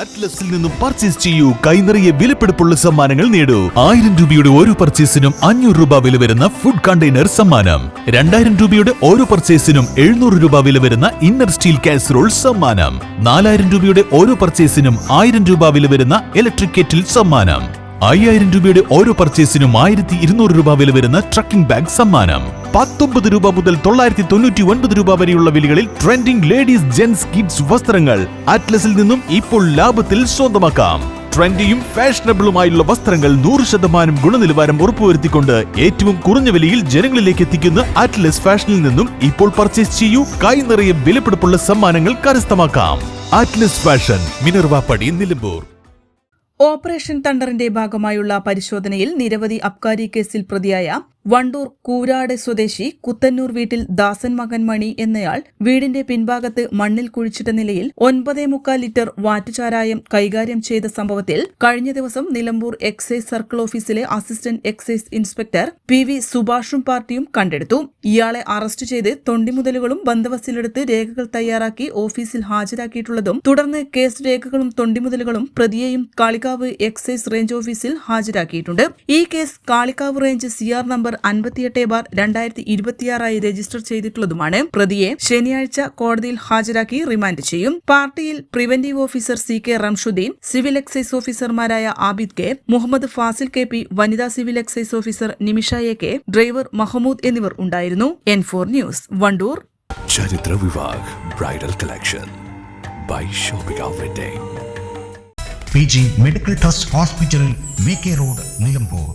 അറ്റ്ലസിൽ നിന്നും പർച്ചേസ് ചെയ്യൂ. കൈനിറയെ വിലപിടിപ്പുള്ള സമ്മാനങ്ങൾ നേടൂ. 1000 രൂപയുടെ ഓരോ പർച്ചേസിനും 500 രൂപ വില വരുന്ന ഫുഡ് കണ്ടെയ്നർ സമ്മാനം. 2000 രൂപയുടെ ഓരോ പർച്ചേസിനും 700 രൂപ വില വരുന്ന ഇന്നർ സ്റ്റീൽ കാസറോൾ സമ്മാനം. 4000 രൂപയുടെ ഓരോ പർച്ചേസിനും 1000 രൂപ വില വരുന്ന ഇലക്ട്രിക് കെറ്റിൽ സമ്മാനം. 5000 രൂപയുടെ ഓരോ പർച്ചേസിനും 1200 രൂപ വില വരുന്ന ട്രക്കിംഗ് ബാഗ് സമ്മാനം. 19 രൂപ മുതൽ 999 രൂപ വരെയുള്ള വിലകളിൽ ട്രെൻഡിംഗ് ലേഡീസ് ജെന്റ്സ് കിഡ്സ് വസ്ത്രങ്ങൾ അറ്റ്ലസിൽ നിന്നും ഇപ്പോൾ ലാഭത്തിൽ സ്വന്തമാക്കാം. ട്രെൻഡിയും ഫാഷനബിളുമായുള്ള വസ്ത്രങ്ങൾ 100% ഗുണനിലവാരം ഉറപ്പുവരുത്തിക്കൊണ്ട് ഏറ്റവും കുറഞ്ഞ വിലയിൽ ജനങ്ങളിലേക്ക് എത്തിക്കുന്ന അറ്റ്ലസ് ഫാഷനിൽ നിന്നും ഇപ്പോൾ പർച്ചേസ് ചെയ്യൂ. കൈ നിറയെ വിലപിടിപ്പുള്ള സമ്മാനങ്ങൾ കരസ്ഥമാക്കാം. Atlas fashion, Minervappadi, Nilambur. Operation തണ്ടറിന്റെ ഭാഗമായുള്ള പരിശോധനയിൽ നിരവധി അബ്കാരി കേസിൽ പ്രതിയായ വണ്ടൂർ കൂരാട് സ്വദേശി കുത്തന്നൂർ വീട്ടിൽ ദാസൻ മകൻ മണി എന്നയാൾ വീടിന്റെ പിൻഭാഗത്ത് മണ്ണിൽ കുഴിച്ചിട്ട നിലയിൽ 9.25 ലിറ്റർ വാറ്റുചാരായം കൈകാര്യം ചെയ്ത സംഭവത്തിൽ കഴിഞ്ഞ ദിവസം നിലമ്പൂർ എക്സൈസ് സർക്കിൾ ഓഫീസിലെ അസിസ്റ്റന്റ് എക്സൈസ് ഇൻസ്പെക്ടർ PV സുഭാഷും പാർട്ടിയും കണ്ടെടുത്തു. ഇയാളെ അറസ്റ്റ് ചെയ്ത് തൊണ്ടിമുതലുകളും ബന്ദവസിലെടുത്ത് രേഖകൾ തയ്യാറാക്കി ഓഫീസിൽ ഹാജരാക്കിയിട്ടുള്ളതും തുടർന്ന് കേസ് രേഖകളും തൊണ്ടിമുതലുകളും പ്രതിയെയും കാളികാവ് എക്സൈസ് റേഞ്ച് ഓഫീസിൽ ഹാജരാക്കിയിട്ടുണ്ട്. ഈ case Kalikavu range CR number 58/2026 register ചെയ്തിട്ടുള്ളതുമാണ്. പ്രതിയെ ശനിയാഴ്ച കോടതിയിൽ ഹാജരാക്കി റിമാൻഡ് ചെയ്യും. പാർട്ടിയിൽ preventive officer CK Ramshuddin, civil excise ഓഫീസർമാരായ ആബിദ് K, മുഹമ്മദ് ഫാസിൽ KP, വനിതാ civil excise officer Nimisha AK, driver Mahmood എന്നിവർ ഉണ്ടായിരുന്നു. N4 news, Wandoor. Charithra Vivah bridal collection by shopping outlet. PG medical trust hospital VK road, Nilambur.